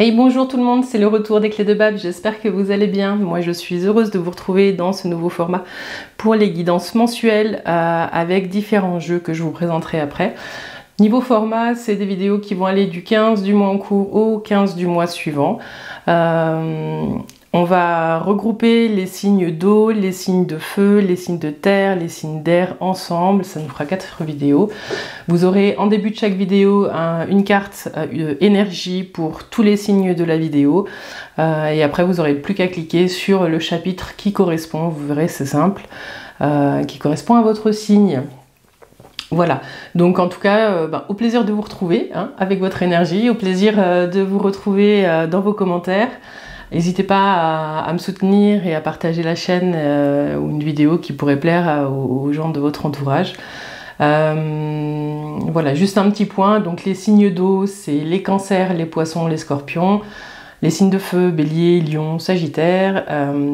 Hey, bonjour tout le monde, c'est le retour des clés de Bab, j'espère que vous allez bien. Moi je suis heureuse de vous retrouver dans ce nouveau format pour les guidances mensuelles avec différents jeux que je vous présenterai après. Niveau format, c'est des vidéos qui vont aller du 15 du mois en cours au 15 du mois suivant. On va regrouper les signes d'eau, les signes de feu, les signes de terre, les signes d'air ensemble. Ça nous fera 4 vidéos. Vous aurez en début de chaque vidéo une carte énergie pour tous les signes de la vidéo. Et après, vous n'aurez plus qu'à cliquer sur le chapitre qui correspond. Vous verrez, c'est simple. Qui correspond à votre signe. Voilà, donc en tout cas, au plaisir de vous retrouver avec votre énergie, au plaisir de vous retrouver dans vos commentaires. N'hésitez pas à me soutenir et à partager la chaîne ou une vidéo qui pourrait plaire aux gens de votre entourage. Voilà, juste un petit point, donc les signes d'eau, c'est les cancers, les poissons, les scorpions. Les signes de feu, bélier, lion, sagittaire,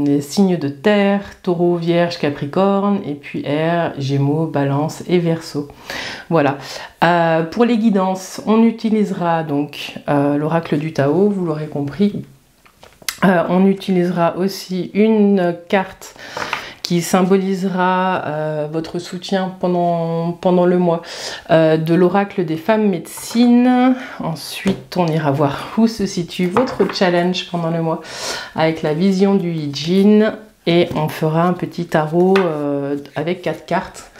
les signes de terre, taureau, vierge, capricorne, et puis air, gémeaux, balance et verseau. Voilà. Pour les guidances, on utilisera donc l'oracle du Tao, vous l'aurez compris. On utilisera aussi une carte qui symbolisera votre soutien pendant le mois de l'oracle des femmes médecines. Ensuite, on ira voir où se situe votre challenge pendant le mois avec la vision du I Ching. Et on fera un petit tarot avec 4 cartes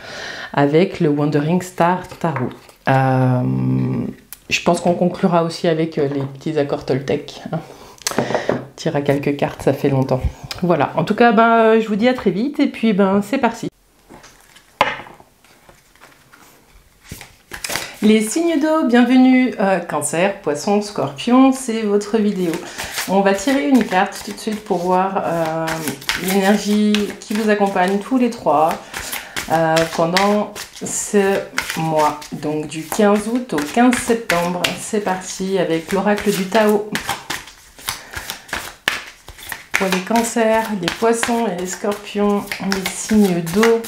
avec le Wandering Star Tarot. Je pense qu'on conclura aussi avec les petits accords Toltec. Tire à quelques cartes, ça fait longtemps. Voilà, en tout cas, je vous dis à très vite et puis c'est parti. Les signes d'eau, bienvenue, Cancer, Poisson, Scorpion, c'est votre vidéo. On va tirer une carte tout de suite pour voir l'énergie qui vous accompagne tous les 3 pendant ce mois. Donc du 15 août au 15 septembre, c'est parti avec l'oracle du Tao. Pour les cancers, les poissons et les scorpions, les signes d'eau.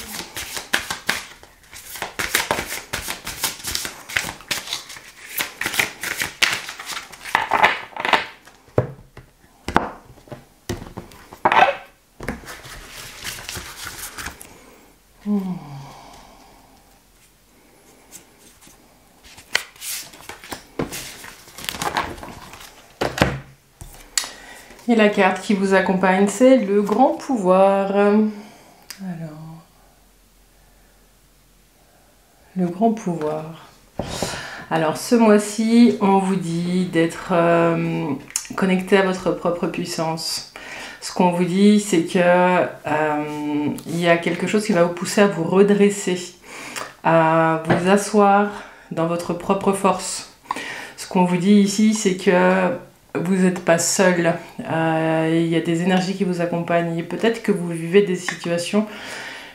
Et la carte qui vous accompagne, c'est le grand pouvoir. Alors, le grand pouvoir. Alors, ce mois-ci, on vous dit d'être connecté à votre propre puissance. Ce qu'on vous dit, c'est que il y a quelque chose qui va vous pousser à vous redresser, à vous asseoir dans votre propre force. Ce qu'on vous dit ici, c'est que vous n'êtes pas seul, il y a des énergies qui vous accompagnent. Peut-être que vous vivez des situations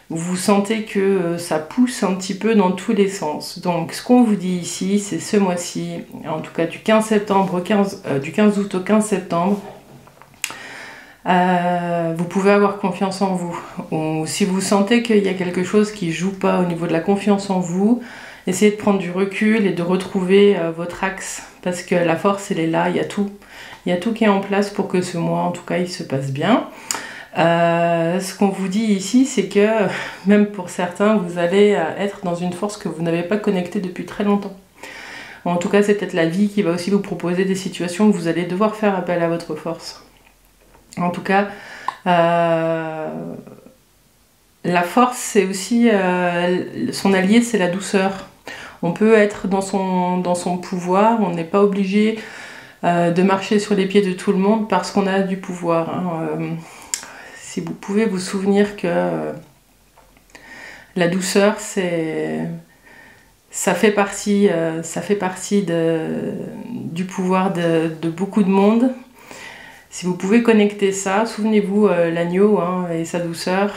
où vous sentez que ça pousse un petit peu dans tous les sens. Donc ce qu'on vous dit ici, c'est ce mois-ci, en tout cas du 15 août au 15 septembre, vous pouvez avoir confiance en vous. Ou si vous sentez qu'il y a quelque chose qui ne joue pas au niveau de la confiance en vous, essayez de prendre du recul et de retrouver votre axe, parce que la force, elle est là, il y a tout. Il y a tout qui est en place pour que ce mois, en tout cas, il se passe bien. Ce qu'on vous dit ici, c'est que, même pour certains, vous allez être dans une force que vous n'avez pas connectée depuis très longtemps. En tout cas, c'est peut-être la vie qui va aussi vous proposer des situations où vous allez devoir faire appel à votre force. En tout cas, la force, c'est aussi son allié, c'est la douceur. On peut être dans son pouvoir, on n'est pas obligé de marcher sur les pieds de tout le monde parce qu'on a du pouvoir. Si vous pouvez vous souvenir que la douceur, ça fait partie du pouvoir de beaucoup de monde. Si vous pouvez connecter ça, souvenez-vous l'agneau et sa douceur.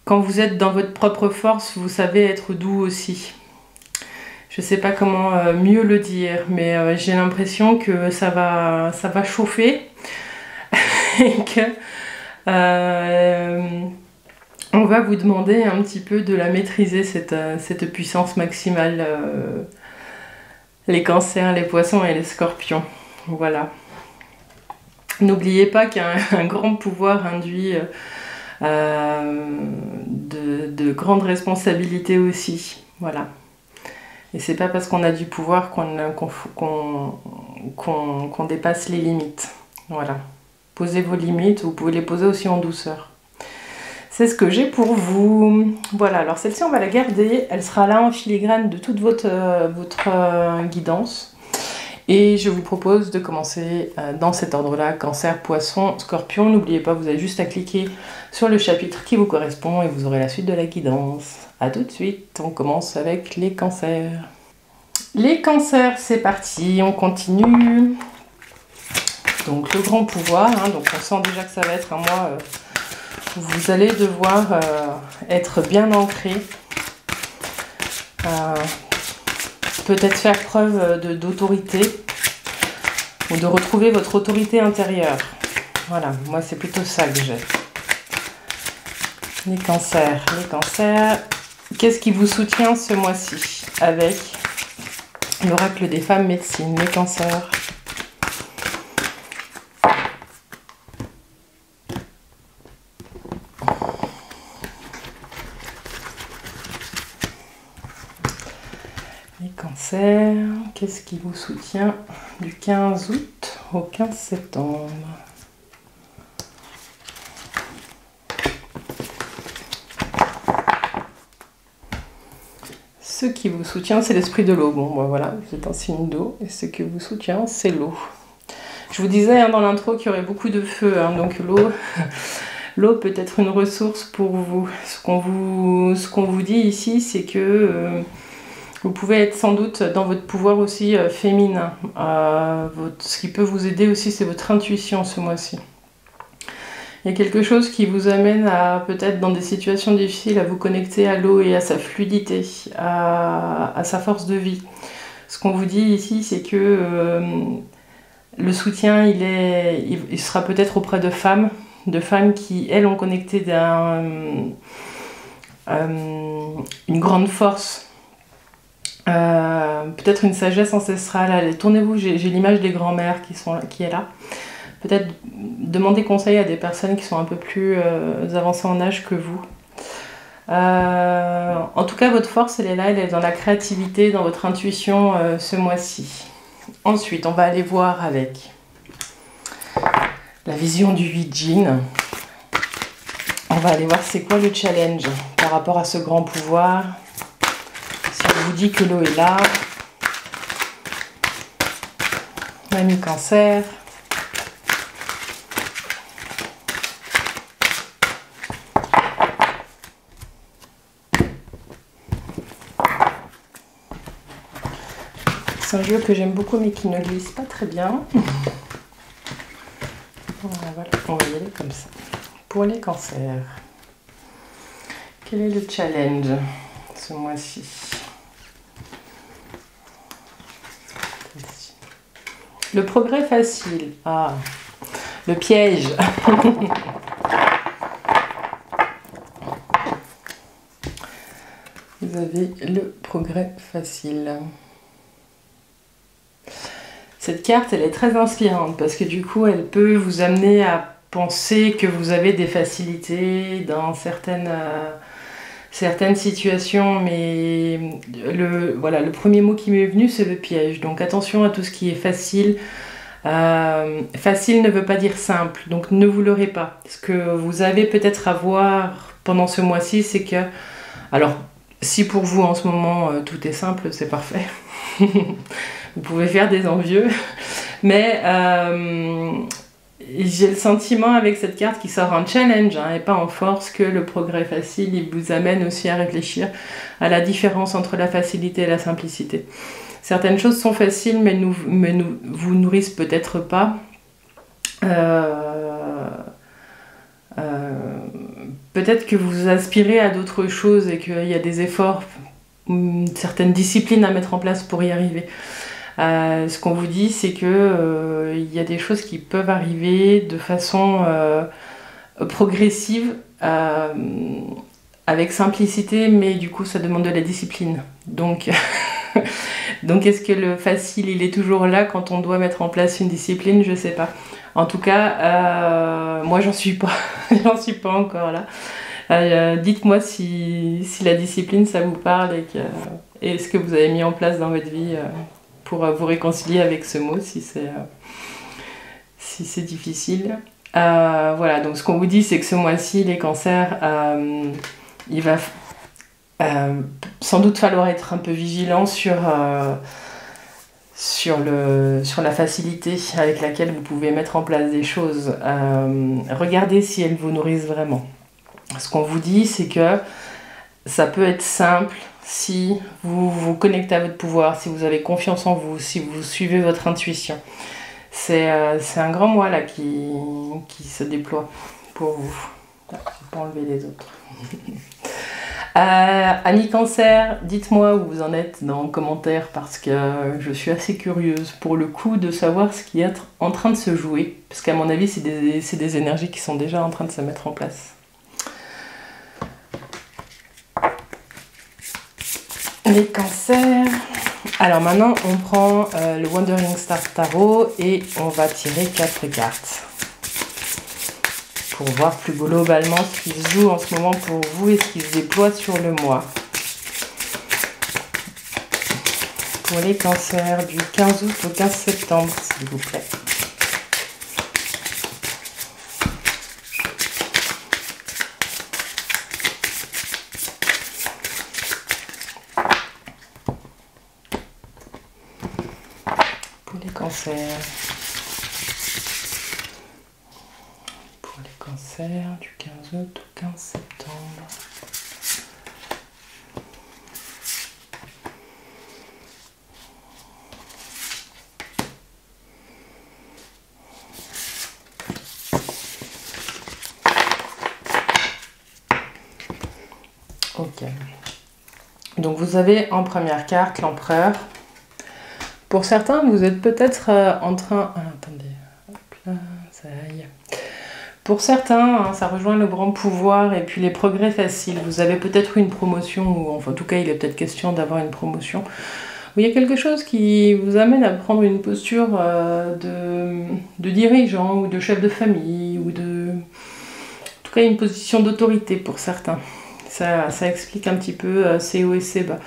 Quand vous êtes dans votre propre force, vous savez être doux aussi. Je ne sais pas comment mieux le dire, mais j'ai l'impression que ça va chauffer et que on va vous demander un petit peu de la maîtriser, cette puissance maximale les cancers, les poissons et les scorpions. Voilà. N'oubliez pas qu'un grand pouvoir induit de grandes responsabilités aussi. Voilà. Et c'est pas parce qu'on a du pouvoir qu'on dépasse les limites. Voilà. Posez vos limites, vous pouvez les poser aussi en douceur. C'est ce que j'ai pour vous. Voilà, alors celle-ci, on va la garder. Elle sera là en filigrane de toute votre guidance. Et je vous propose de commencer dans cet ordre-là, Cancer, Poisson, Scorpion. N'oubliez pas, vous avez juste à cliquer sur le chapitre qui vous correspond et vous aurez la suite de la guidance. A tout de suite, on commence avec les cancers. Les cancers, c'est parti, on continue. Donc le grand pouvoir, hein, donc on sent déjà que ça va être un mois où vous allez devoir être bien ancré. Peut-être faire preuve d'autorité ou de retrouver votre autorité intérieure. Voilà, moi c'est plutôt ça que j'ai. Les cancers, qu'est-ce qui vous soutient ce mois-ci avec l'oracle des femmes médecines, les cancers? Qu'est-ce qui vous soutient du 15 août au 15 septembre? Ce qui vous soutient, c'est l'esprit de l'eau. Bon, ben voilà, vous êtes un signe d'eau, et ce qui vous soutient, c'est l'eau. Je vous disais hein, dans l'intro qu'il y aurait beaucoup de feu, hein, donc l'eau peut être une ressource pour vous. Ce qu'on vous dit ici, c'est que vous pouvez être sans doute dans votre pouvoir aussi féminin. Ce qui peut vous aider aussi, c'est votre intuition ce mois-ci. Il y a quelque chose qui vous amène à, peut-être dans des situations difficiles, à vous connecter à l'eau et à sa fluidité, à sa force de vie. Ce qu'on vous dit ici, c'est que le soutien, il sera peut-être auprès de femmes qui, elles, ont connecté une grande force. Peut-être une sagesse ancestrale. Allez, tournez-vous, j'ai l'image des grands-mères qui est là. Peut-être demander conseil à des personnes qui sont un peu plus avancées en âge que vous. En tout cas, votre force, elle est dans la créativité, dans votre intuition ce mois-ci. Ensuite, on va aller voir avec la vision du 8 Jin. On va aller voir c'est quoi le challenge par rapport à ce grand pouvoir. Si on vous dit que l'eau est là, l'ami Cancer. C'est un jeu que j'aime beaucoup mais qui ne glisse pas très bien. Voilà, on va y aller comme ça. Pour les cancers, quel est le challenge ce mois-ci? Le progrès facile. Ah, le piège. Vous avez le progrès facile. Cette carte, elle est très inspirante parce que du coup, elle peut vous amener à penser que vous avez des facilités dans certaines situations, mais le premier mot qui m'est venu, c'est le piège. Donc attention à tout ce qui est facile. Facile ne veut pas dire simple, donc ne vous leurrez pas. Ce que vous avez peut-être à voir pendant ce mois-ci, c'est que... Alors, si pour vous en ce moment tout est simple, c'est parfait. Vous pouvez faire des envieux, mais j'ai le sentiment avec cette carte qui sort en challenge et pas en force que le progrès facile, il vous amène aussi à réfléchir à la différence entre la facilité et la simplicité. Certaines choses sont faciles mais vous nourrissent peut-être pas. Peut-être que vous aspirez à d'autres choses et qu'il y a des efforts, certaines disciplines à mettre en place pour y arriver. Ce qu'on vous dit, c'est que il y a des choses qui peuvent arriver de façon progressive, avec simplicité, mais du coup ça demande de la discipline. Donc Donc est-ce que le facile, il est toujours là quand on doit mettre en place une discipline? Je sais pas. En tout cas, moi j'en suis pas. J'en suis pas encore là. Dites-moi si la discipline ça vous parle et ce que vous avez mis en place dans votre vie pour vous réconcilier avec ce mot si c'est difficile. Voilà, donc ce qu'on vous dit c'est que ce mois-ci, les cancers, il va sans doute falloir être un peu vigilant sur la facilité avec laquelle vous pouvez mettre en place des choses. Regardez si elles vous nourrissent vraiment. Ce qu'on vous dit, c'est que ça peut être simple si vous vous connectez à votre pouvoir, si vous avez confiance en vous, si vous suivez votre intuition. C'est un grand moi là qui se déploie pour vous. Je ne vais pas enlever les autres. Amis cancer, dites-moi où vous en êtes dans les commentaires parce que je suis assez curieuse pour le coup de savoir ce qui est en train de se jouer. Parce qu'à mon avis, c'est des énergies qui sont déjà en train de se mettre en place. Les cancers. Alors maintenant, on prend le Wandering Star Tarot et on va tirer 4 cartes. Pour voir plus globalement ce qui se joue en ce moment pour vous et ce qui se déploie sur le mois. Pour les cancers du 15 août au 15 septembre, s'il vous plaît. Pour les cancers. Du 15 août au 15 septembre. Ok. Donc vous avez en première carte l'empereur. Pour certains, vous êtes peut-être en train... Ah, attendez. Hop là, ça aille. Pour certains, ça rejoint le grand pouvoir et puis les progrès faciles. Vous avez peut-être une promotion, ou enfin, en tout cas, il est peut-être question d'avoir une promotion. Où il y a quelque chose qui vous amène à prendre une posture de dirigeant ou de chef de famille, ou en tout cas une position d'autorité pour certains. Ça explique un petit peu ses hauts et ses bas.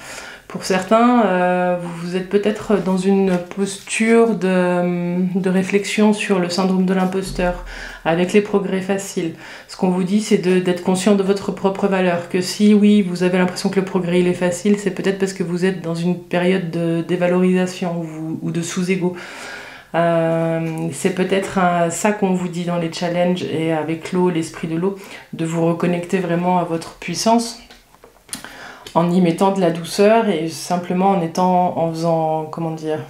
Pour certains, vous êtes peut-être dans une posture de réflexion sur le syndrome de l'imposteur, avec les progrès faciles. Ce qu'on vous dit, c'est d'être conscient de votre propre valeur, que si, oui, vous avez l'impression que le progrès il est facile, c'est peut-être parce que vous êtes dans une période de dévalorisation ou de sous-ego. C'est peut-être ça qu'on vous dit dans les challenges et avec l'eau, l'esprit de l'eau, de vous reconnecter vraiment à votre puissance, en y mettant de la douceur et simplement en faisant, comment dire,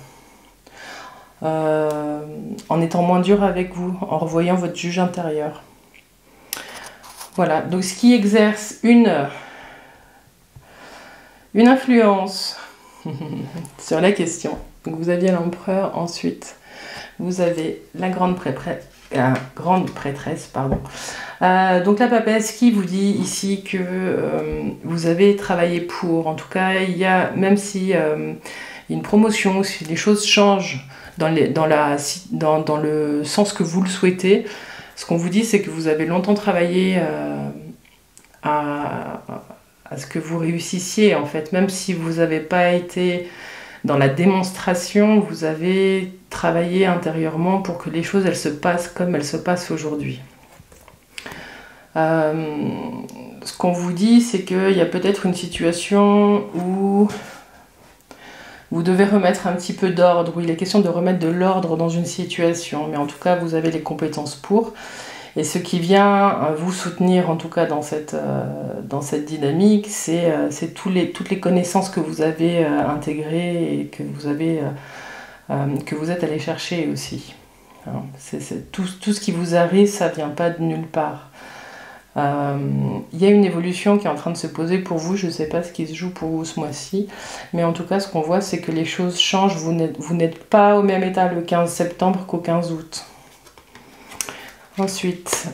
en étant moins dur avec vous, en revoyant votre juge intérieur. Voilà, donc ce qui exerce une influence sur la question. Donc vous aviez l'empereur, ensuite vous avez la grande prêtresse, pardon. Donc la papesse qui vous dit ici que vous avez travaillé pour, en tout cas, il y a, même si une promotion, si les choses changent dans le sens que vous le souhaitez, ce qu'on vous dit, c'est que vous avez longtemps travaillé à ce que vous réussissiez, en fait, même si vous n'avez pas été dans la démonstration, vous avez travaillé intérieurement pour que les choses elles se passent comme elles se passent aujourd'hui. Ce qu'on vous dit, c'est qu'il y a peut-être une situation où vous devez remettre un petit peu d'ordre, où il est question de remettre de l'ordre dans une situation, mais en tout cas vous avez les compétences pour. Et ce qui vient vous soutenir, en tout cas dans cette dynamique, c'est toutes les connaissances que vous avez intégrées et que vous êtes allé chercher aussi. Tout ce qui vous arrive, ça ne vient pas de nulle part. Il y a une évolution qui est en train de se poser pour vous, je ne sais pas ce qui se joue pour vous ce mois-ci, mais en tout cas ce qu'on voit c'est que les choses changent, vous n'êtes pas au même état le 15 septembre qu'au 15 août. Ensuite,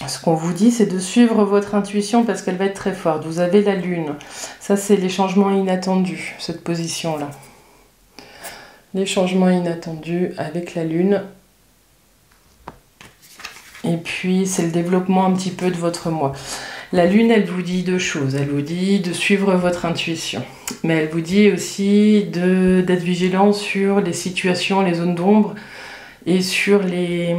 ce qu'on vous dit, c'est de suivre votre intuition parce qu'elle va être très forte. Vous avez la lune. Ça, c'est les changements inattendus, cette position-là. Les changements inattendus avec la lune. Et puis, c'est le développement un petit peu de votre moi. La lune, elle vous dit deux choses. Elle vous dit de suivre votre intuition. Mais elle vous dit aussi d'être vigilant sur les situations, les zones d'ombre et sur les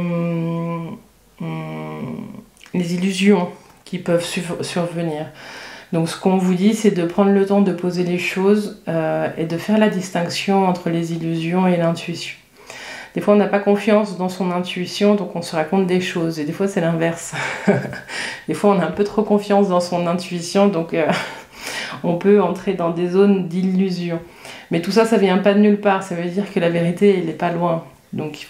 illusions qui peuvent survenir. Donc ce qu'on vous dit, c'est de prendre le temps de poser les choses et de faire la distinction entre les illusions et l'intuition. Des fois, on n'a pas confiance dans son intuition, donc on se raconte des choses. Et des fois, c'est l'inverse. Des fois, on a un peu trop confiance dans son intuition, donc on peut entrer dans des zones d'illusion. Mais tout ça, ça vient pas de nulle part. Ça veut dire que la vérité, elle n'est pas loin. Donc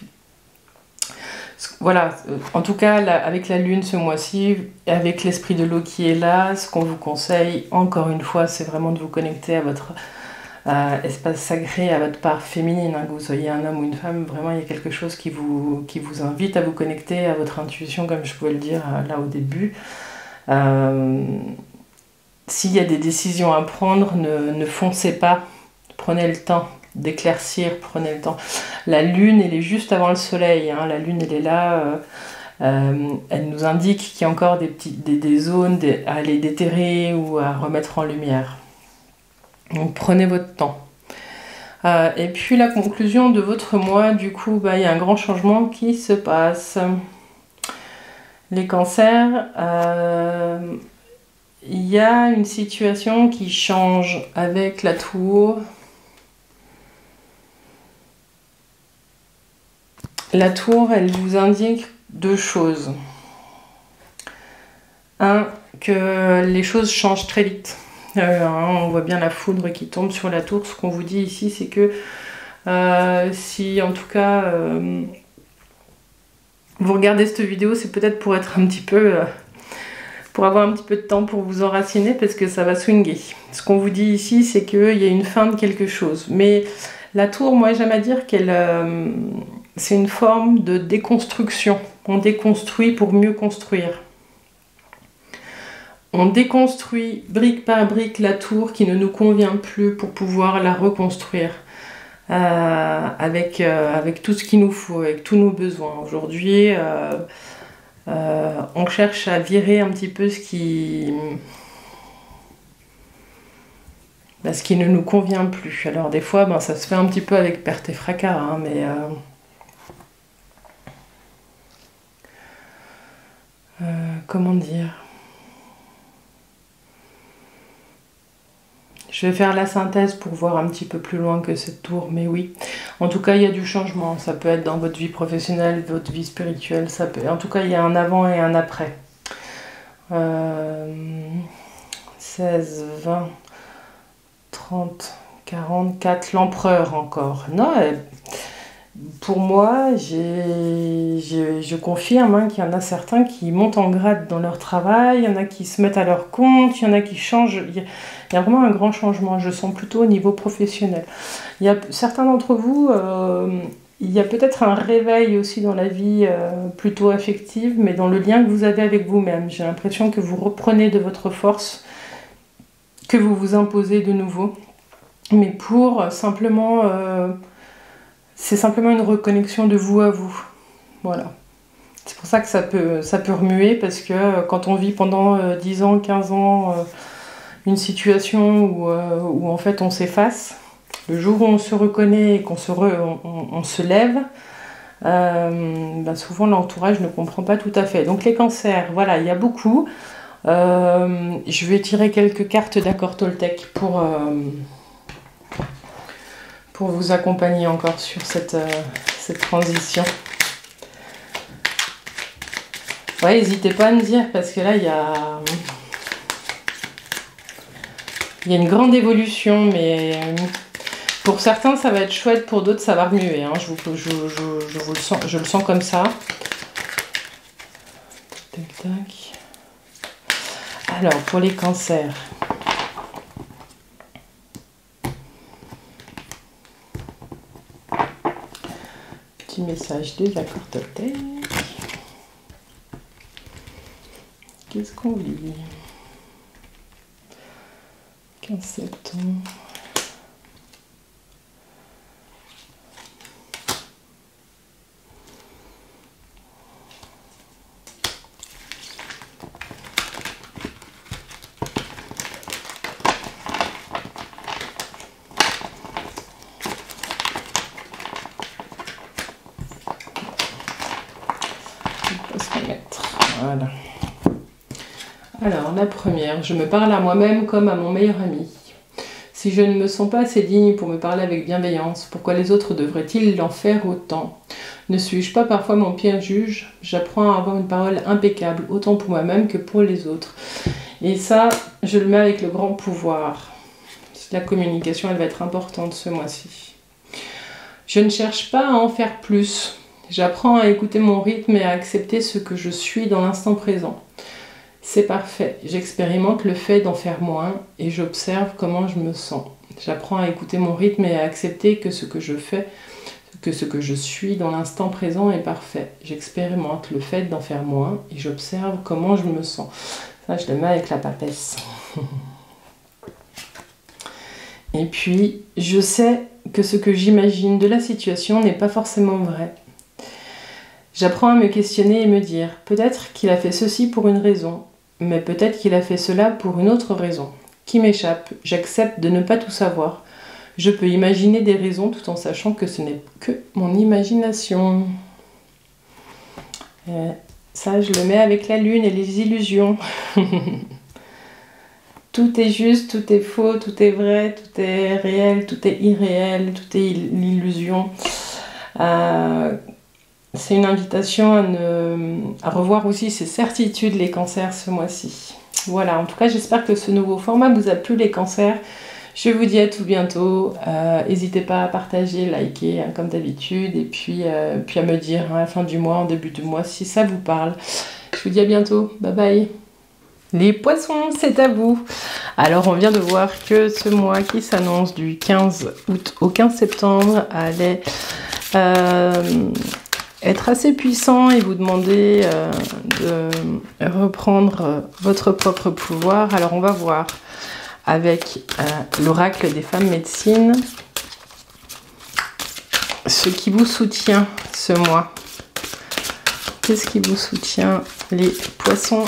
voilà, en tout cas, avec la lune ce mois-ci, avec l'esprit de l'eau qui est là, ce qu'on vous conseille, encore une fois, c'est vraiment de vous connecter à votre espace sacré, à votre part féminine, hein, que vous soyez un homme ou une femme. Vraiment, il y a quelque chose qui vous invite à vous connecter à votre intuition, comme je pouvais le dire là au début. S'il y a des décisions à prendre, ne foncez pas, prenez le temps d'éclaircir, prenez le temps. La lune, elle est juste avant le soleil, hein. La lune, elle est là, elle nous indique qu'il y a encore des zones à aller déterrer ou à remettre en lumière. Donc prenez votre temps. Et puis la conclusion de votre mois, du coup, il y a un grand changement qui se passe. Les cancers, il y a une situation qui change avec la tour. La tour, elle vous indique deux choses. Un, que les choses changent très vite. On voit bien la foudre qui tombe sur la tour. Ce qu'on vous dit ici, c'est que si en tout cas vous regardez cette vidéo, c'est peut-être pour être un petit peu pour avoir un petit peu de temps pour vous enraciner, parce que ça va swinguer. Ce qu'on vous dit ici, c'est qu'il y a une fin de quelque chose. Mais la tour, moi j'aime à dire qu'elle c'est une forme de déconstruction. On déconstruit pour mieux construire. On déconstruit brique par brique la tour qui ne nous convient plus pour pouvoir la reconstruire avec tout ce qu'il nous faut, avec tous nos besoins. Aujourd'hui, on cherche à virer un petit peu ce qui ne nous convient plus. Alors des fois, ça se fait un petit peu avec perte et fracas, hein, mais comment dire ? Je vais faire la synthèse pour voir un petit peu plus loin que cette tour, mais oui. En tout cas, il y a du changement. Ça peut être dans votre vie professionnelle, votre vie spirituelle. En tout cas, il y a un avant et un après. 16, 20, 30, 44, l'empereur encore. Non, pour moi, je confirme, hein, qu'il y en a certains qui montent en grade dans leur travail, il y en a qui se mettent à leur compte, il y en a qui changent. Il y a vraiment un grand changement, je sens plutôt au niveau professionnel. Il y a certains d'entre vous, il y a peut-être un réveil aussi dans la vie plutôt affective, mais dans le lien que vous avez avec vous-même. J'ai l'impression que vous reprenez de votre force, que vous vous imposez de nouveau, mais pour simplement... c'est simplement une reconnexion de vous à vous. Voilà. C'est pour ça que ça peut remuer, parce que quand on vit pendant 10 ans, 15 ans, une situation où en fait on s'efface, le jour où on se reconnaît et qu'on on se lève, souvent l'entourage ne comprend pas tout à fait. Donc les cancers, voilà, il y a beaucoup. Je vais tirer quelques cartes d'accord Toltec pour vous accompagner encore sur cette transition. Ouais, n'hésitez pas à me dire, parce que là, il y a une grande évolution, mais pour certains, ça va être chouette, pour d'autres, ça va remuer. Hein. Je le sens comme ça. Tac, tac. Alors, pour les cancers... Petit message des accords Toltec. qu'est-ce qu'on lit? 15 septembre. Voilà. Alors, la première, je me parle à moi-même comme à mon meilleur ami. Si je ne me sens pas assez digne pour me parler avec bienveillance, pourquoi les autres devraient-ils en faire autant? Ne suis-je pas parfois mon pire juge? J'apprends à avoir une parole impeccable, autant pour moi-même que pour les autres. Et ça, je le mets avec le grand pouvoir. La communication, elle va être importante ce mois-ci. Je ne cherche pas à en faire plus. J'apprends à écouter mon rythme et à accepter ce que je suis dans l'instant présent. C'est parfait. J'expérimente le fait d'en faire moins et j'observe comment je me sens. J'apprends à écouter mon rythme et à accepter que ce que je fais, que ce que je suis dans l'instant présent est parfait. J'expérimente le fait d'en faire moins et j'observe comment je me sens. Ça, je le mets avec la papesse. Et puis, je sais que ce que j'imagine de la situation n'est pas forcément vrai. J'apprends à me questionner et me dire, peut-être qu'il a fait ceci pour une raison, mais peut-être qu'il a fait cela pour une autre raison, qui m'échappe. J'accepte de ne pas tout savoir. Je peux imaginer des raisons tout en sachant que ce n'est que mon imagination. Ça, je le mets avec la lune et les illusions. Tout est juste, tout est faux, tout est vrai, tout est réel, tout est irréel, tout est l'illusion. C'est une invitation à revoir aussi ses certitudes, les cancers, ce mois-ci. Voilà, en tout cas, j'espère que ce nouveau format vous a plu, les cancers. Je vous dis à tout bientôt. N'hésitez pas à partager, liker, hein, comme d'habitude. Et puis à me dire à la fin du mois, en début du mois, si ça vous parle. Je vous dis à bientôt. Bye bye. Les poissons, c'est à vous. Alors, on vient de voir que ce mois qui s'annonce du 15 août au 15 septembre allait être assez puissant et vous demander de reprendre votre propre pouvoir. Alors, on va voir avec l'oracle des femmes médecines ce qui vous soutient ce mois. Qu'est-ce qui vous soutient, les poissons?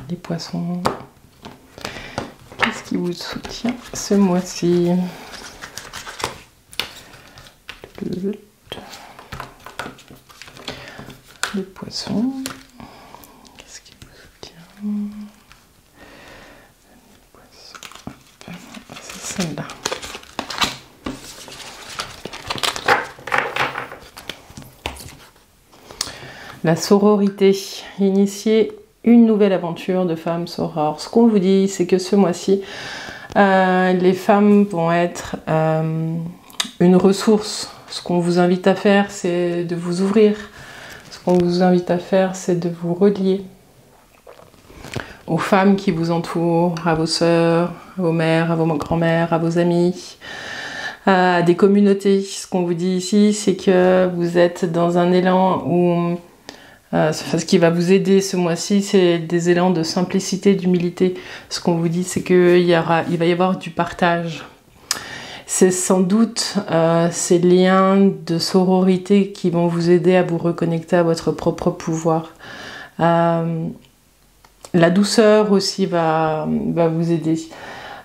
Les poissons, qu'est-ce qui vous soutient ce mois-ci? Les poissons, qu'est-ce qui vous soutient? Les poissons, c'est celle-là. La sororité, initier une nouvelle aventure de femmes sorores. Ce qu'on vous dit, c'est que ce mois-ci, les femmes vont être une ressource. Ce qu'on vous invite à faire, c'est de vous ouvrir. Ce qu'on vous invite à faire, c'est de vous relier aux femmes qui vous entourent, à vos sœurs, à vos mères, à vos grands-mères, à vos amis, à des communautés. Ce qu'on vous dit ici, c'est que vous êtes dans un élan où ce qui va vous aider ce mois-ci, c'est des élans de simplicité, d'humilité. Ce qu'on vous dit, c'est qu'il va y avoir du partage. C'est sans doute ces liens de sororité qui vont vous aider à vous reconnecter à votre propre pouvoir. La douceur aussi va vous aider.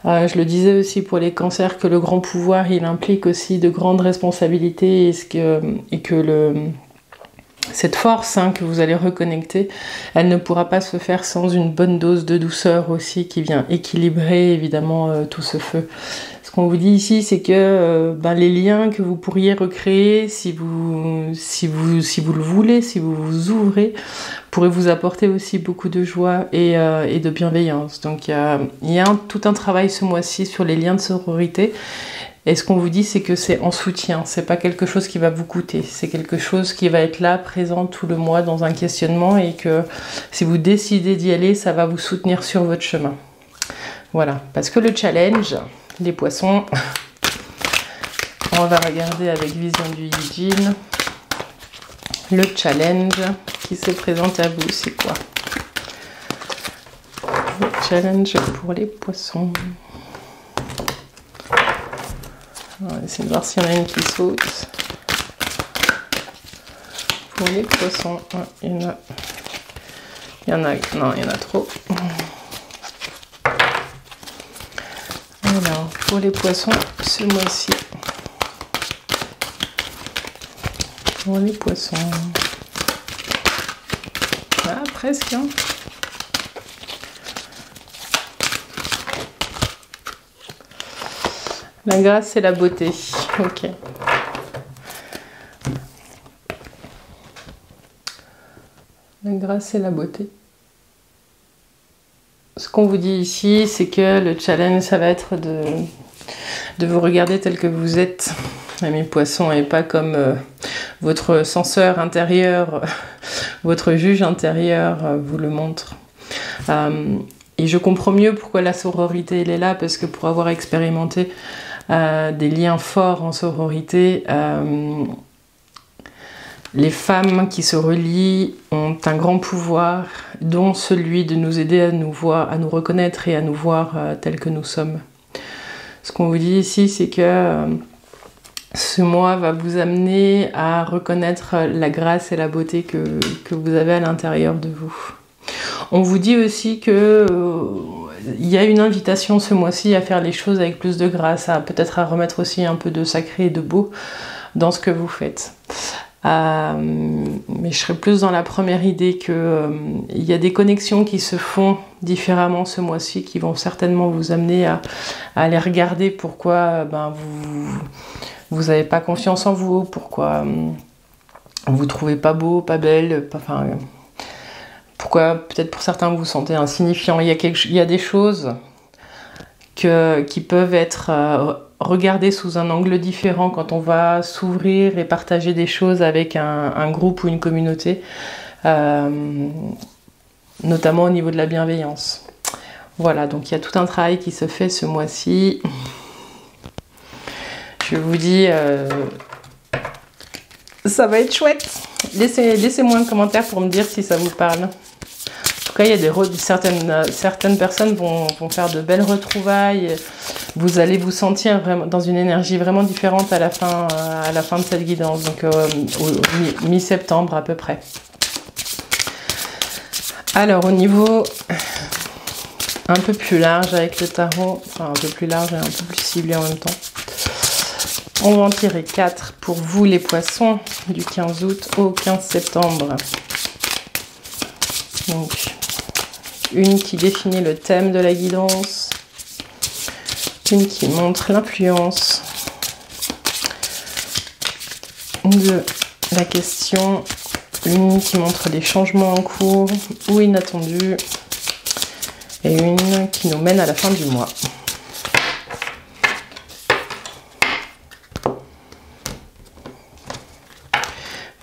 Je le disais aussi pour les cancers que le grand pouvoir, il implique aussi de grandes responsabilités et que cette force que vous allez reconnecter, elle ne pourra pas se faire sans une bonne dose de douceur aussi qui vient équilibrer évidemment tout ce feu. Ce qu'on vous dit ici, c'est que les liens que vous pourriez recréer si vous le voulez, si vous vous ouvrez, pourraient vous apporter aussi beaucoup de joie et de bienveillance. Donc il y a tout un travail ce mois-ci sur les liens de sororité. Et ce qu'on vous dit, c'est que c'est en soutien, c'est pas quelque chose qui va vous coûter, c'est quelque chose qui va être là, présent tout le mois dans un questionnement et que si vous décidez d'y aller, ça va vous soutenir sur votre chemin. Voilà, parce que le challenge, les poissons, on va regarder avec Vision du Yijin, Le challenge qui se présente à vous, c'est quoi? Le challenge pour les poissons. On va essayer de voir s'il y en a une qui saute. Pour les poissons, il y en a, non, il y en a trop. Alors, pour les poissons, ce mois-ci. Pour les poissons. Ah, presque, hein. La grâce et la beauté. Ok. La grâce et la beauté. Ce qu'on vous dit ici, c'est que le challenge, ça va être de vous regarder tel que vous êtes, amis poissons, et pas comme votre censeur intérieur, votre juge intérieur vous le montre. Et je comprends mieux pourquoi la sororité elle est là, parce que pour avoir expérimenté des liens forts en sororité, les femmes qui se relient ont un grand pouvoir, dont celui de nous aider à nous reconnaître et à nous voir tels que nous sommes. Ce qu'on vous dit ici, c'est que ce mois va vous amener à reconnaître la grâce et la beauté que vous avez à l'intérieur de vous. On vous dit aussi que il y a une invitation ce mois-ci à faire les choses avec plus de grâce, peut-être à remettre aussi un peu de sacré et de beau dans ce que vous faites. Mais je serais plus dans la première idée que il y a des connexions qui se font différemment ce mois-ci, qui vont certainement vous amener à aller regarder pourquoi vous n'avez pas confiance en vous, pourquoi vous ne trouvez pas beau, pas belle, enfin, pourquoi peut-être pour certains vous vous sentez insignifiant. Il y a des choses qui peuvent être regardées sous un angle différent quand on va s'ouvrir et partager des choses avec un groupe ou une communauté, notamment au niveau de la bienveillance. Voilà, donc il y a tout un travail qui se fait ce mois-ci. Je vous dis, ça va être chouette. Laissez-moi un commentaire pour me dire si ça vous parle. En tout cas, il y a certaines personnes vont faire de belles retrouvailles. Vous allez vous sentir vraiment dans une énergie vraiment différente à la fin de cette guidance, donc au mi-septembre à peu près. Alors au niveau un peu plus large avec le tarot, enfin un peu plus large et un peu plus ciblé en même temps, on va en tirer 4 pour vous les poissons du 15 août au 15 septembre. Donc une qui définit le thème de la guidance, une qui montre l'influence de la question, une qui montre les changements en cours ou inattendus, et une qui nous mène à la fin du mois.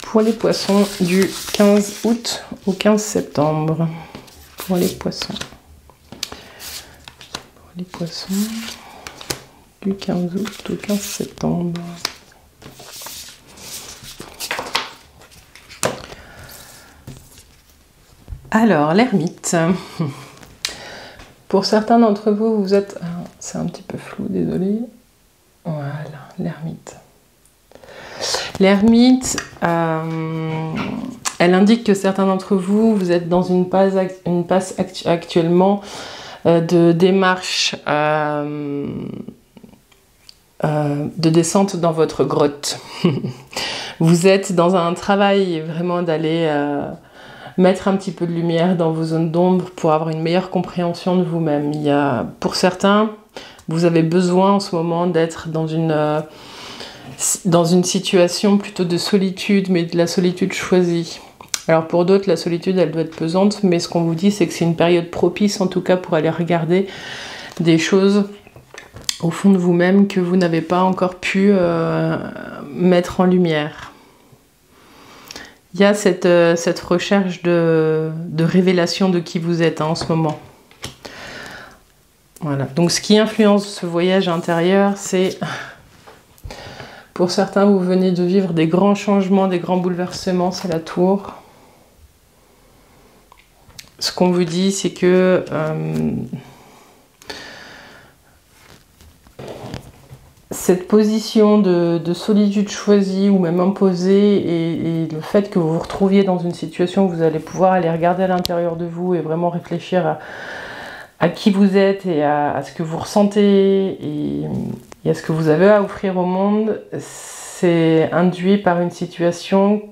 Pour les poissons du 15 août au 15 septembre. Pour les poissons. Pour les poissons du 15 août au 15 septembre. Alors, l'ermite. Pour certains d'entre vous, vous êtes... C'est un petit peu flou, désolé. Voilà, l'ermite. L'ermite, elle indique que certains d'entre vous, vous êtes dans une passe actuellement de démarche de descente dans votre grotte. Vous êtes dans un travail vraiment d'aller mettre un petit peu de lumière dans vos zones d'ombre pour avoir une meilleure compréhension de vous-même. Pour certains, vous avez besoin en ce moment d'être dans une situation plutôt de solitude, mais de la solitude choisie. Alors pour d'autres, la solitude, elle doit être pesante, mais ce qu'on vous dit, c'est que c'est une période propice, en tout cas, pour aller regarder des choses au fond de vous-même que vous n'avez pas encore pu mettre en lumière. Il y a cette recherche de révélation de qui vous êtes en ce moment. Voilà. Donc ce qui influence ce voyage intérieur, c'est Pour certains, vous venez de vivre des grands changements, des grands bouleversements, c'est la tour. Ce qu'on vous dit, c'est que cette position de solitude choisie ou même imposée et le fait que vous vous retrouviez dans une situation où vous allez pouvoir aller regarder à l'intérieur de vous et vraiment réfléchir à qui vous êtes et à ce que vous ressentez et à ce que vous avez à offrir au monde, c'est induit par une situation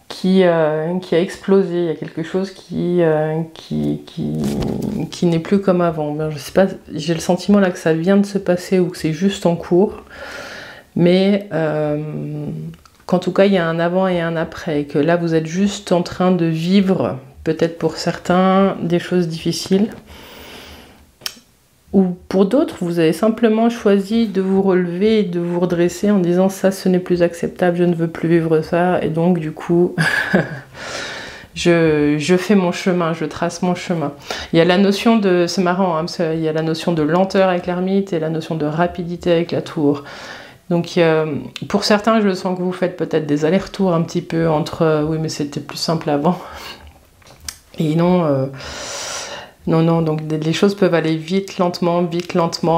qui a explosé. Il y a quelque chose qui n'est plus comme avant. Ben, je sais pas, j'ai le sentiment là que ça vient de se passer ou que c'est juste en cours, mais qu'en tout cas il y a un avant et un après, et que là vous êtes juste en train de vivre, peut-être pour certains, des choses difficiles. Ou pour d'autres, vous avez simplement choisi de vous relever et de vous redresser en disant ça, ce n'est plus acceptable, je ne veux plus vivre ça, et donc du coup, je fais mon chemin, je trace mon chemin. Il y a la notion de, c'est marrant, hein, il y a la notion de lenteur avec l'ermite et la notion de rapidité avec la tour. Donc pour certains, je sens que vous faites peut-être des allers-retours un petit peu entre oui mais c'était plus simple avant, et non... Non, donc les choses peuvent aller vite, lentement,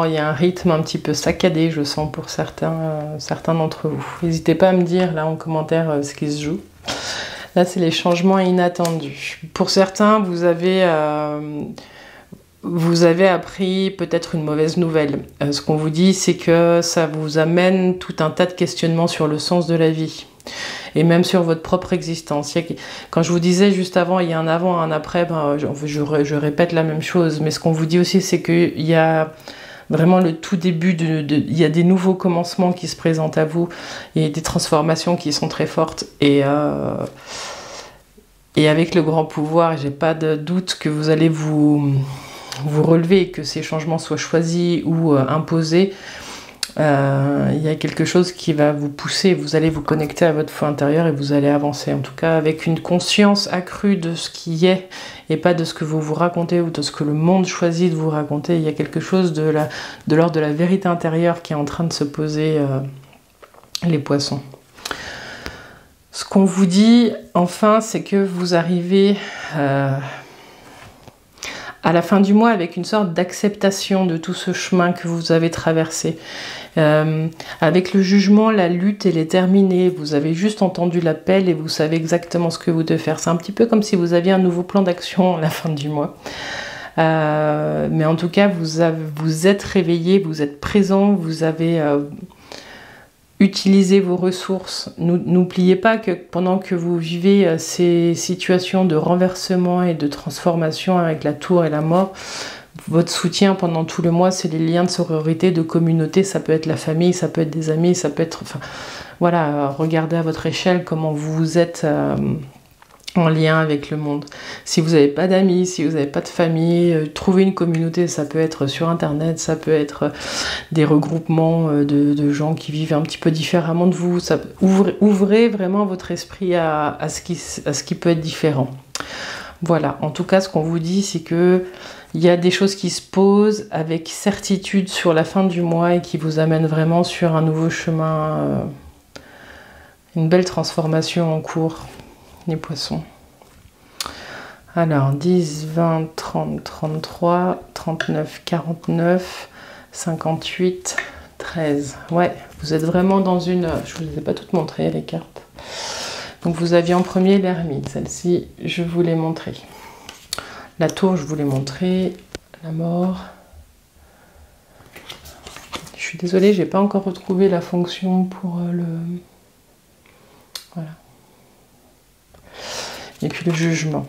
il y a un rythme un petit peu saccadé, je sens, pour certains d'entre vous. N'hésitez pas à me dire, là, en commentaire, ce qui se joue. Là, c'est les changements inattendus. Pour certains, vous avez appris peut-être une mauvaise nouvelle. Ce qu'on vous dit, c'est que ça vous amène tout un tas de questionnements sur le sens de la vie. Et même sur votre propre existence. Quand je vous disais juste avant, il y a un avant, un après, ben, je répète la même chose. Mais ce qu'on vous dit aussi, c'est qu'il y a vraiment le tout début, il y a des nouveaux commencements qui se présentent à vous. Il y a des transformations qui sont très fortes. Et avec le grand pouvoir, j'ai pas de doute que vous allez vous relever, que ces changements soient choisis ou imposés. Il y a quelque chose qui va vous pousser, vous allez vous connecter à votre foi intérieure et vous allez avancer, en tout cas avec une conscience accrue de ce qui est et pas de ce que vous vous racontez ou de ce que le monde choisit de vous raconter. Il y a quelque chose de l'ordre de la vérité intérieure qui est en train de se poser, les poissons. Ce qu'on vous dit enfin, c'est que vous arrivez à la fin du mois avec une sorte d'acceptation de tout ce chemin que vous avez traversé. Avec le jugement, la lutte, elle est terminée. Vous avez juste entendu l'appel et vous savez exactement ce que vous devez faire. C'est un petit peu comme si vous aviez un nouveau plan d'action à la fin du mois. Mais en tout cas, vous êtes réveillé, vous êtes présent, vous avez utilisé vos ressources. N'oubliez pas que pendant que vous vivez ces situations de renversement et de transformation avec la tour et la mort, votre soutien pendant tout le mois, c'est les liens de sororité, de communauté. Ça peut être la famille, ça peut être des amis, ça peut être... Enfin, voilà, regardez à votre échelle comment vous êtes en lien avec le monde. Si vous n'avez pas d'amis, si vous n'avez pas de famille, trouvez une communauté. Ça peut être sur internet, ça peut être des regroupements de gens qui vivent un petit peu différemment de vous. Ça, ouvrez vraiment votre esprit à ce qui peut être différent. Voilà, en tout cas, ce qu'on vous dit, c'est que il y a des choses qui se posent avec certitude sur la fin du mois et qui vous amènent vraiment sur un nouveau chemin, une belle transformation en cours, les poissons. Alors, 10, 20, 30, 33, 39, 49, 58, 13. Ouais, vous êtes vraiment dans une... Je ne vous les ai pas toutes montrées, les cartes. Donc, vous aviez en premier l'ermite. Celle-ci, je vous l'ai montrée. La tour, je vous l'ai montré. La mort. Je suis désolée, j'ai pas encore retrouvé la fonction pour le... Voilà. Et puis le jugement.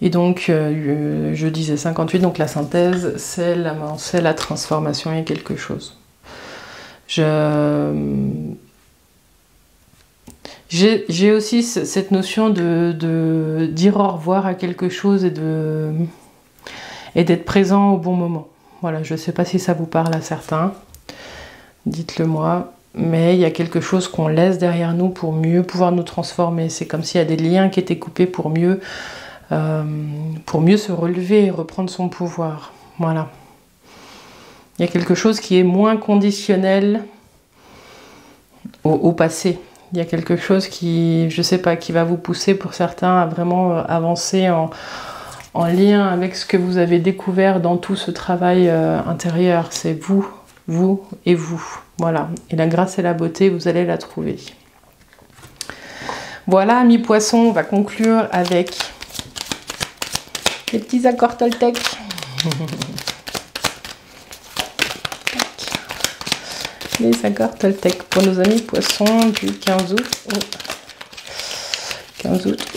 Et donc, je disais 58, donc la synthèse, c'est la mort, c'est la transformation et quelque chose. J'ai aussi cette notion de dire au revoir à quelque chose et d'être présent au bon moment. Voilà, je ne sais pas si ça vous parle à certains, dites-le moi, mais il y a quelque chose qu'on laisse derrière nous pour mieux pouvoir nous transformer. C'est comme s'il y a des liens qui étaient coupés pour mieux se relever et reprendre son pouvoir. Voilà. Il y a quelque chose qui est moins conditionnel au passé. Il y a quelque chose qui, je sais pas, qui va vous pousser pour certains à vraiment avancer en lien avec ce que vous avez découvert dans tout ce travail intérieur. C'est vous, vous et vous. Voilà. Et la grâce et la beauté, vous allez la trouver. Voilà, amis poissons, on va conclure avec les petits accords Toltec. Les accords Toltec pour nos amis poissons du 15 août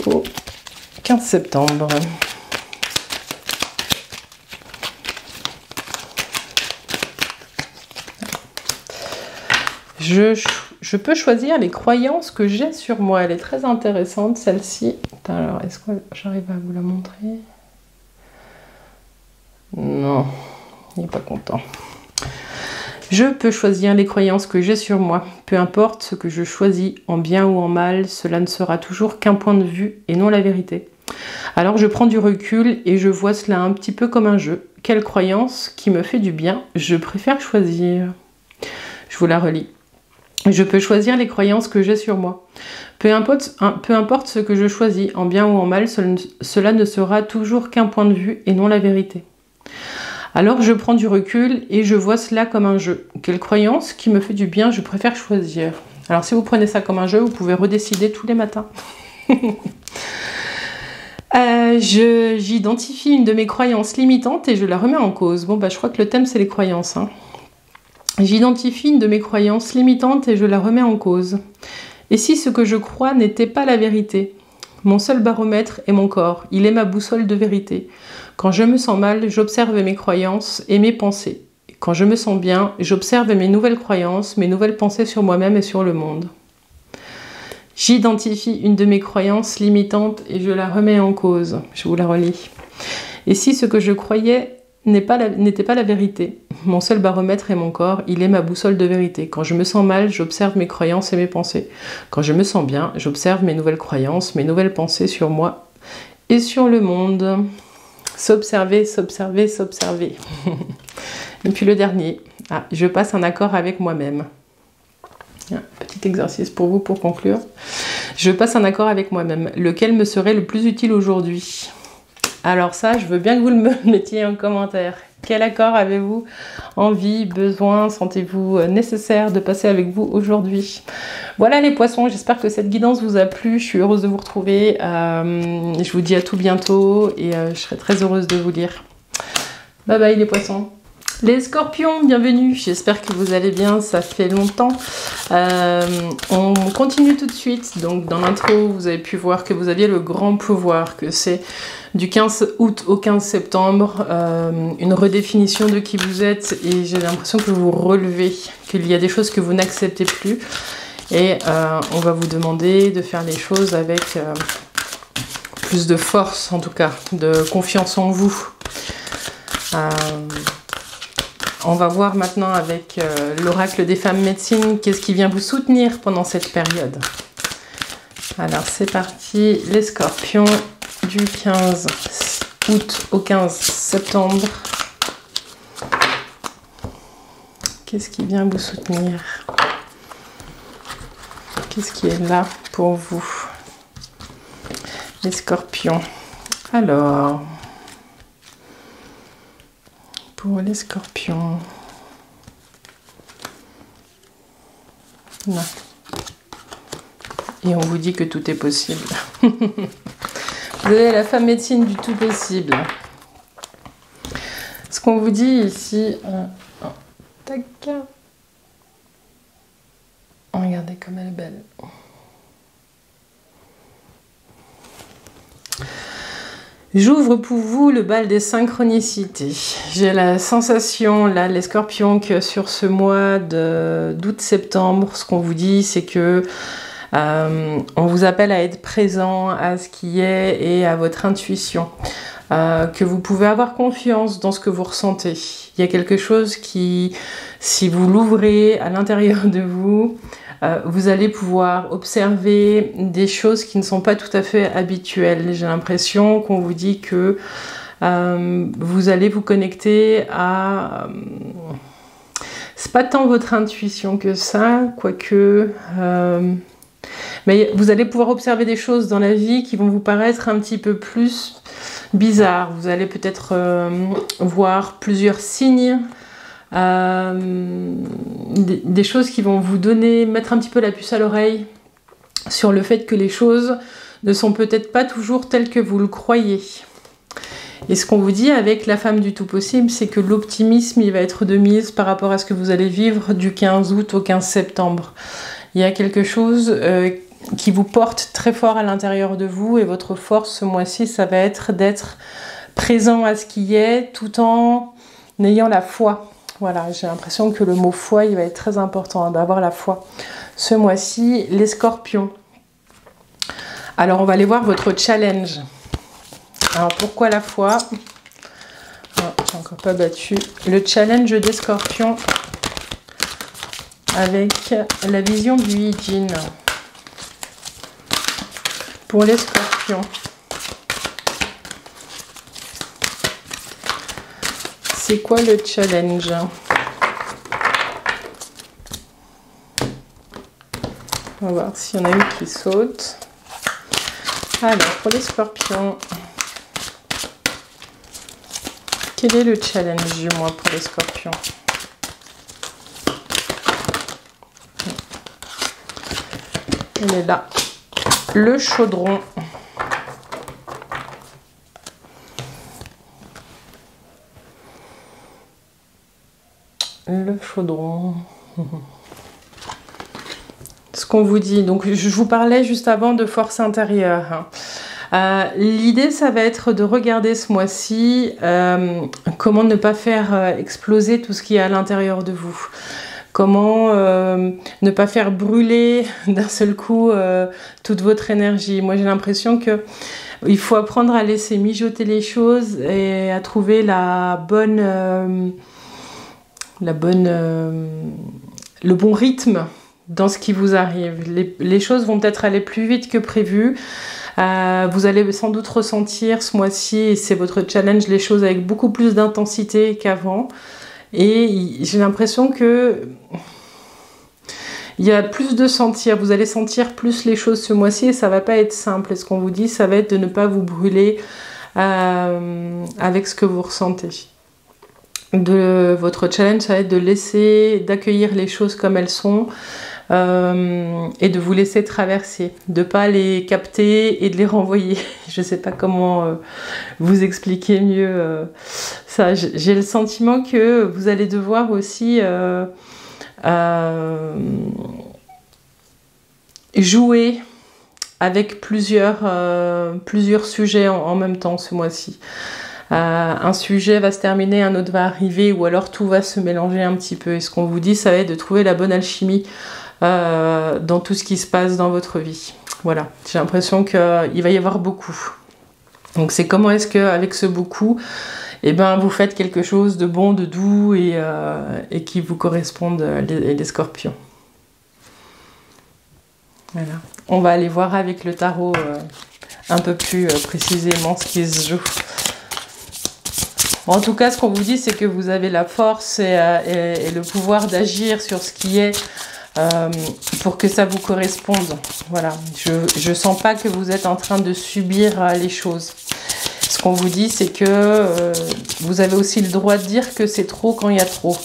au 15 septembre. Je peux choisir les croyances que j'ai sur moi. Elle est très intéressante, celle-ci. Alors, est-ce que j'arrive à vous la montrer? Non, il n'est pas content. Je peux choisir les croyances que j'ai sur moi. Peu importe ce que je choisis, en bien ou en mal, cela ne sera toujours qu'un point de vue et non la vérité. Alors je prends du recul et je vois cela un petit peu comme un jeu. Quelle croyance qui me fait du bien, je préfère choisir. Je vous la relis. Je peux choisir les croyances que j'ai sur moi. Peu importe ce que je choisis, en bien ou en mal, cela ne sera toujours qu'un point de vue et non la vérité. Alors je prends du recul et je vois cela comme un jeu. Quelle croyance qui me fait du bien, je préfère choisir. Alors si vous prenez ça comme un jeu, vous pouvez redécider tous les matins. J'identifie une de mes croyances limitantes et je la remets en cause. Bon, je crois que le thème c'est les croyances. J'identifie une de mes croyances limitantes et je la remets en cause. Et si ce que je crois n'était pas la vérité? Mon seul baromètre est mon corps, il est ma boussole de vérité. Quand je me sens mal, j'observe mes croyances et mes pensées. Quand je me sens bien, j'observe mes nouvelles croyances, mes nouvelles pensées sur moi-même et sur le monde. J'identifie une de mes croyances limitantes et je la remets en cause. Je vous la relis. Et si ce que je croyais n'était pas la vérité? Mon seul baromètre est mon corps, il est ma boussole de vérité. Quand je me sens mal, j'observe mes croyances et mes pensées. Quand je me sens bien, j'observe mes nouvelles croyances, mes nouvelles pensées sur moi et sur le monde. S'observer, s'observer, s'observer. Et puis le dernier, je passe un accord avec moi-même. Petit exercice pour vous pour conclure. Je passe un accord avec moi-même. Lequel me serait le plus utile aujourd'hui? Alors ça, je veux bien que vous me mettiez en commentaire. Quel accord avez-vous envie, besoin, sentez-vous nécessaire de passer avec vous aujourd'hui? Voilà les poissons, j'espère que cette guidance vous a plu. Je suis heureuse de vous retrouver. Je vous dis à tout bientôt et je serai très heureuse de vous lire. Bye bye les poissons. Les scorpions, bienvenue, j'espère que vous allez bien, ça fait longtemps. On continue tout de suite, donc dans l'intro vous avez pu voir que vous aviez le grand pouvoir, que c'est du 15 août au 15 septembre, une redéfinition de qui vous êtes et j'ai l'impression que vous relevez, qu'il y a des choses que vous n'acceptez plus et on va vous demander de faire les choses avec plus de force en tout cas, de confiance en vous. On va voir maintenant avec l'oracle des femmes médecines, qu'est-ce qui vient vous soutenir pendant cette période. Alors c'est parti, les scorpions du 15 août au 15 septembre. Qu'est-ce qui vient vous soutenir? Qu'est-ce qui est là pour vous? Les scorpions. Alors... pour les scorpions. Non. Et on vous dit que tout est possible. Vous avez la femme médecine du tout possible. Ce qu'on vous dit ici... tac. Regardez comme elle est belle. J'ouvre pour vous le bal des synchronicités. J'ai la sensation, là, les scorpions, que sur ce mois d'août-septembre, ce qu'on vous dit, c'est que on vous appelle à être présent à ce qui est et à votre intuition. Que vous pouvez avoir confiance dans ce que vous ressentez. Il y a quelque chose qui, si vous l'ouvrez à l'intérieur de vous, vous allez pouvoir observer des choses qui ne sont pas tout à fait habituelles. J'ai l'impression qu'on vous dit que vous allez vous connecter à c'est pas tant votre intuition que ça, quoique... mais vous allez pouvoir observer des choses dans la vie qui vont vous paraître un petit peu plus bizarres. Vous allez peut-être voir plusieurs signes, des choses qui vont vous mettre un petit peu la puce à l'oreille sur le fait que les choses ne sont peut-être pas toujours telles que vous le croyez. Et ce qu'on vous dit avec la femme du tout possible, c'est que l'optimisme, il va être de mise par rapport à ce que vous allez vivre du 15 août au 15 septembre. Il y a quelque chose qui vous porte très fort à l'intérieur de vous, et votre force ce mois-ci, ça va être d'être présent à ce qui est tout en ayant la foi. Voilà, j'ai l'impression que le mot foi, il va être très important, d'avoir la foi. Ce mois-ci, les scorpions. Alors, on va aller voir votre challenge. Alors, pourquoi la foi? J'ai encore pas battu. Le challenge des scorpions avec la vision du Yi-Jin. Pour les scorpions. C'est quoi le challenge? On va voir s'il y en a une qui saute. Alors, pour les scorpions, quel est le challenge du mois pour les scorpions? Il est là. Le chaudron. Le chaudron. Ce qu'on vous dit. Donc, je vous parlais juste avant de force intérieure. L'idée, ça va être de regarder ce mois-ci comment ne pas faire exploser tout ce qui est à l'intérieur de vous. Comment ne pas faire brûler d'un seul coup toute votre énergie. Moi, j'ai l'impression que il faut apprendre à laisser mijoter les choses et à trouver le bon rythme dans ce qui vous arrive. Les choses vont peut-être aller plus vite que prévu. Vous allez sans doute ressentir ce mois-ci, et c'est votre challenge, les choses avec beaucoup plus d'intensité qu'avant. Et j'ai l'impression que il y a plus de sentir. Vous allez sentir plus les choses ce mois-ci et ça va pas être simple. Et ce qu'on vous dit, ça va être de ne pas vous brûler avec ce que vous ressentez. Votre challenge, ça va être d'accueillir les choses comme elles sont. Et de vous laisser traverser, de pas les capter et de les renvoyer. Je sais pas comment vous expliquer mieux ça. J'ai le sentiment que vous allez devoir aussi jouer avec plusieurs sujets en même temps ce mois-ci. Un sujet va se terminer, un autre va arriver, ou alors tout va se mélanger un petit peu. Et ce qu'on vous dit, ça va être de trouver la bonne alchimie dans tout ce qui se passe dans votre vie. Voilà, j'ai l'impression qu'il va y avoir beaucoup. Donc c'est comment est-ce qu'avec ce beaucoup, vous faites quelque chose de bon, de doux et qui vous corresponde, les scorpions. Voilà. On va aller voir avec le tarot un peu plus précisément ce qui se joue. En tout cas, ce qu'on vous dit, c'est que vous avez la force et le pouvoir d'agir sur ce qui est pour que ça vous corresponde. Voilà, je sens pas que vous êtes en train de subir les choses. Ce qu'on vous dit, c'est que vous avez aussi le droit de dire que c'est trop quand il y a trop.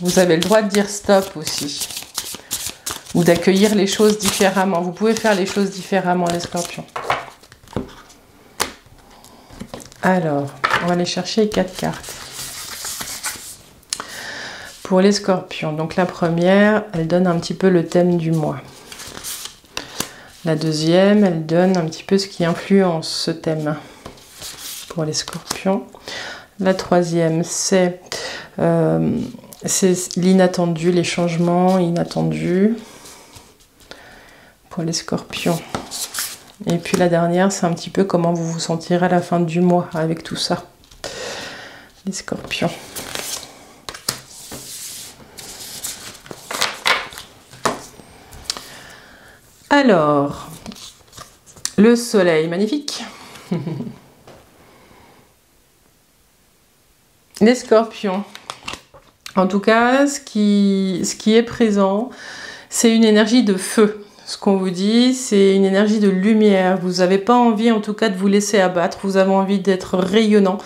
Vous avez le droit de dire stop aussi. Ou d'accueillir les choses différemment. Vous pouvez faire les choses différemment, les scorpions. Alors, on va aller chercher 4 cartes. Pour les scorpions, donc la première, elle donne un petit peu le thème du mois. La deuxième, elle donne un petit peu ce qui influence ce thème pour les scorpions. La troisième, c'est l'inattendu, les changements inattendus pour les scorpions. Et puis la dernière, c'est un petit peu comment vous vous sentirez à la fin du mois avec tout ça. Les scorpions. Alors, le soleil, magnifique. Les scorpions. En tout cas, ce qui est présent, c'est une énergie de feu. Ce qu'on vous dit, c'est une énergie de lumière. Vous n'avez pas envie, en tout cas, de vous laisser abattre. Vous avez envie d'être rayonnant.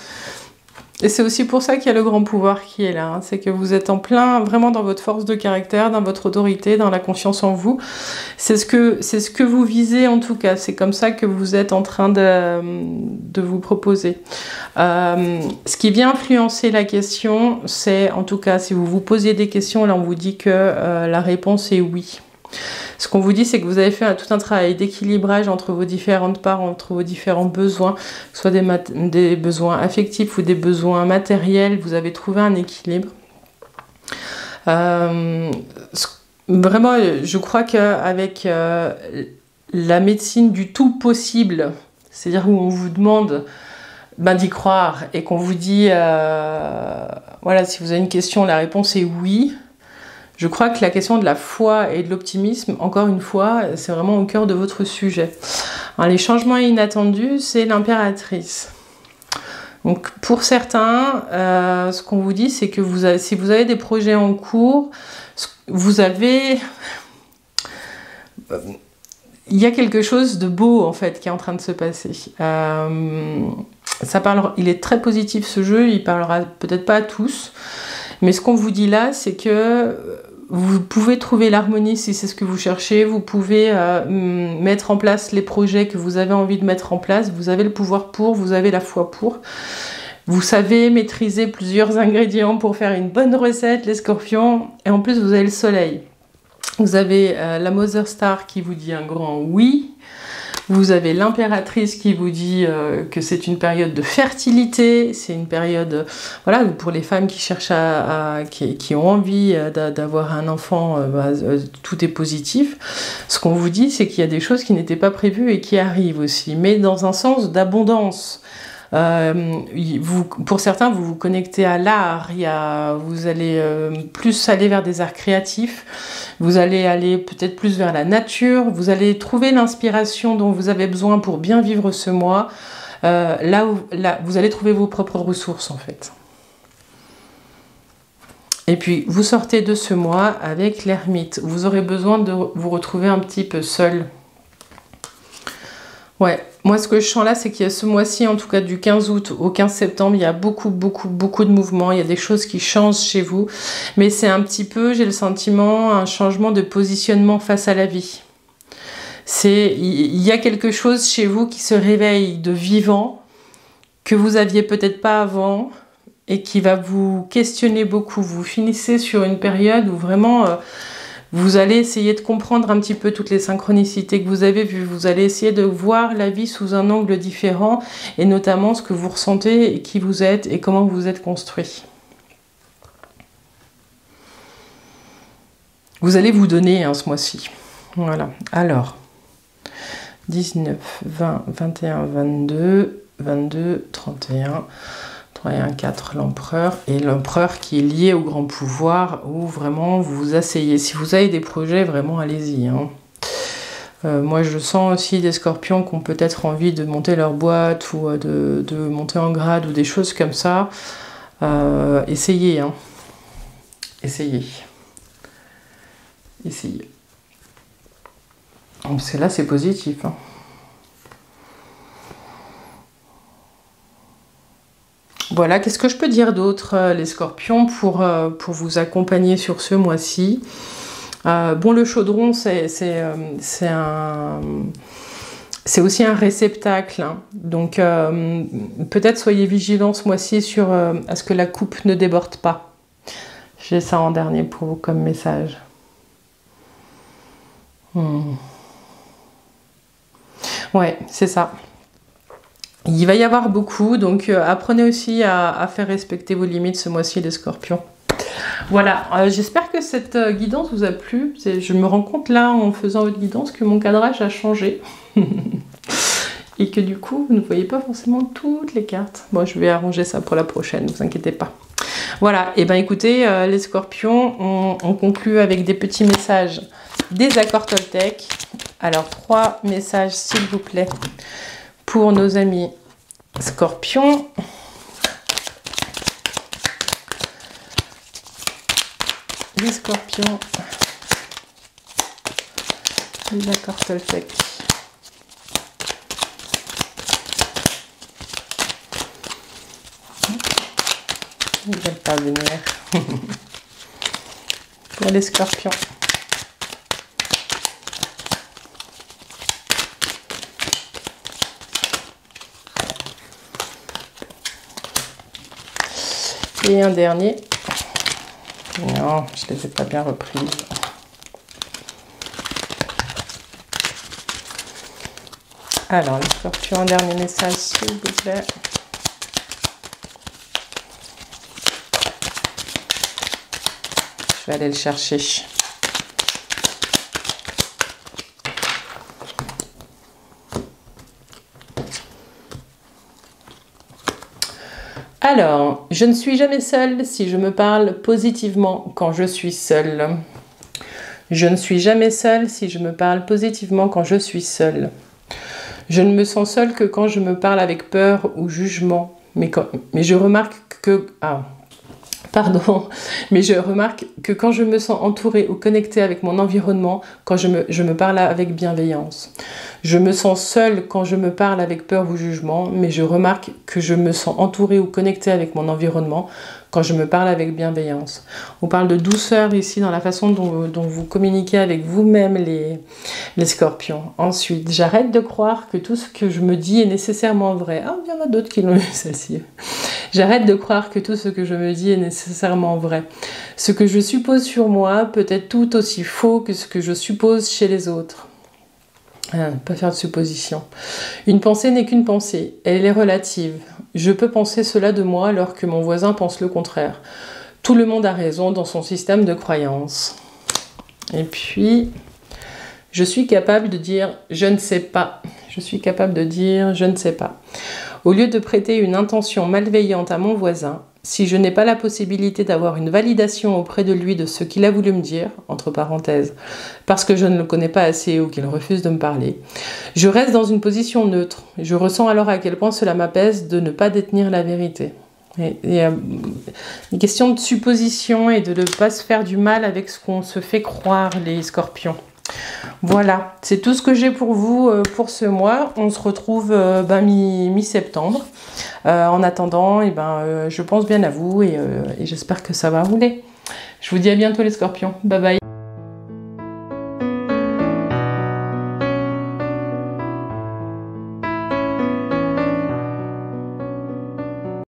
Et c'est aussi pour ça qu'il y a le grand pouvoir qui est là. Hein. C'est que vous êtes en plein, vraiment dans votre force de caractère, dans votre autorité, dans la confiance en vous. C'est ce que vous visez en tout cas. C'est comme ça que vous êtes en train de vous proposer. Ce qui vient influencer la question, c'est en tout cas, si vous vous posez des questions, là on vous dit que la réponse est oui. Ce qu'on vous dit, c'est que vous avez fait tout un travail d'équilibrage entre vos différentes parts, entre vos différents besoins, que ce soit des besoins affectifs ou des besoins matériels. Vous avez trouvé un équilibre. Vraiment, je crois qu'avec la médecine du tout possible, c'est-à-dire où on vous demande d'y croire et qu'on vous dit, voilà, si vous avez une question, la réponse est oui. Je crois que la question de la foi et de l'optimisme, encore une fois, c'est vraiment au cœur de votre sujet. Alors, les changements inattendus, c'est l'impératrice. Donc pour certains, ce qu'on vous dit, c'est que si vous avez des projets en cours, il y a quelque chose de beau en fait qui est en train de se passer. Il est très positif ce jeu, il parlera peut-être pas à tous, mais ce qu'on vous dit là, c'est que vous pouvez trouver l'harmonie si c'est ce que vous cherchez, vous pouvez mettre en place les projets que vous avez envie de mettre en place, vous avez le pouvoir pour, vous avez la foi pour. Vous savez maîtriser plusieurs ingrédients pour faire une bonne recette, les scorpions, et en plus vous avez le soleil. Vous avez la Mother Star qui vous dit un grand oui. Vous avez l'impératrice qui vous dit que c'est une période de fertilité, c'est une période, voilà, pour les femmes qui cherchent qui ont envie d'avoir un enfant, tout est positif. Ce qu'on vous dit, c'est qu'il y a des choses qui n'étaient pas prévues et qui arrivent aussi, mais dans un sens d'abondance. Pour certains, vous vous connectez à l'art, vous allez plus aller vers des arts créatifs, vous allez aller peut-être plus vers la nature, vous allez trouver l'inspiration dont vous avez besoin pour bien vivre ce mois, là, vous allez trouver vos propres ressources en fait. Et puis, vous sortez de ce mois avec l'ermite, vous aurez besoin de vous retrouver un petit peu seul. Ouais, moi ce que je sens là, c'est qu'il y a ce mois-ci, en tout cas du 15 août au 15 septembre, il y a beaucoup de mouvements, il y a des choses qui changent chez vous, mais c'est un petit peu, j'ai le sentiment, un changement de positionnement face à la vie. Il y a quelque chose chez vous qui se réveille de vivant, que vous aviez peut-être pas avant, et qui va vous questionner beaucoup. Vous finissez sur une période où vraiment... vous allez essayer de comprendre un petit peu toutes les synchronicités que vous avez vues. Vous allez essayer de voir la vie sous un angle différent et notamment ce que vous ressentez et qui vous êtes et comment vous êtes construit. Vous allez vous donner ce mois-ci. Voilà. Alors, 19, 20, 21, 22, 22, 31... 3 et 1, 4, l'empereur, et l'empereur qui est lié au grand pouvoir, où vraiment vous vous asseyez. Si vous avez des projets, vraiment allez-y. Hein. Moi je sens aussi des scorpions qui ont peut-être envie de monter leur boîte, ou de monter en grade, ou des choses comme ça. Essayez. Hein. Essayez. Essayez. Parce que là c'est positif. Hein. Voilà, qu'est-ce que je peux dire d'autre, les scorpions, pour vous accompagner sur ce mois-ci. Bon, le chaudron, c'est aussi un réceptacle. Hein. Donc, peut-être soyez vigilants ce mois-ci à ce que la coupe ne déborde pas. J'ai ça en dernier pour vous comme message. Ouais, c'est ça. Il va y avoir beaucoup, donc apprenez aussi à faire respecter vos limites ce mois-ci, les scorpions. Voilà, j'espère que cette guidance vous a plu. Je me rends compte là, en faisant votre guidance, que mon cadrage a changé. Et que du coup, vous ne voyez pas forcément toutes les cartes. Bon, je vais arranger ça pour la prochaine, ne vous inquiétez pas. Voilà, et bien écoutez, les scorpions, on conclut avec des petits messages des accords Toltec. Alors, 3 messages, s'il vous plaît, pour nos amis scorpions. les scorpions, les accords Toltec. Ils ne veulent pas venir. Là, les scorpions. Et un dernier. Non, je ne les ai pas bien reprises. Alors, les scorpions, un dernier message, s'il vous plaît. Je vais aller le chercher. Alors, je ne suis jamais seule si je me parle positivement quand je suis seule. Je ne suis jamais seule si je me parle positivement quand je suis seule. Je ne me sens seule que quand je me parle avec peur ou jugement. Mais je remarque que... mais je remarque que quand je me sens entourée ou connectée avec mon environnement, quand je me parle avec bienveillance. Je me sens seule quand je me parle avec peur ou jugement, mais je remarque que je me sens entourée ou connectée avec mon environnement quand je me parle avec bienveillance. On parle de douceur ici dans la façon dont vous communiquez avec vous-même les scorpions. Ensuite, j'arrête de croire que tout ce que je me dis est nécessairement vrai. Ah, il y en a d'autres qui l'ont eu celle-ci. J'arrête de croire que tout ce que je me dis est nécessairement vrai. Ce que je suppose sur moi peut être tout aussi faux que ce que je suppose chez les autres. Pas faire de supposition. Une pensée n'est qu'une pensée, elle est relative. Je peux penser cela de moi alors que mon voisin pense le contraire. Tout le monde a raison dans son système de croyances. Et puis, je suis capable de dire « je ne sais pas ». Je suis capable de dire « je ne sais pas ». Au lieu de prêter une intention malveillante à mon voisin, si je n'ai pas la possibilité d'avoir une validation auprès de lui de ce qu'il a voulu me dire, entre parenthèses, parce que je ne le connais pas assez ou qu'il refuse de me parler, je reste dans une position neutre. Je ressens alors à quel point cela m'apaise de ne pas détenir la vérité. Il y a une question de supposition et de ne pas se faire du mal avec ce qu'on se fait croire, les scorpions. Voilà, c'est tout ce que j'ai pour vous pour ce mois. On se retrouve mi-septembre. En attendant, je pense bien à vous et j'espère que ça va rouler. Je vous dis à bientôt les scorpions. Bye bye.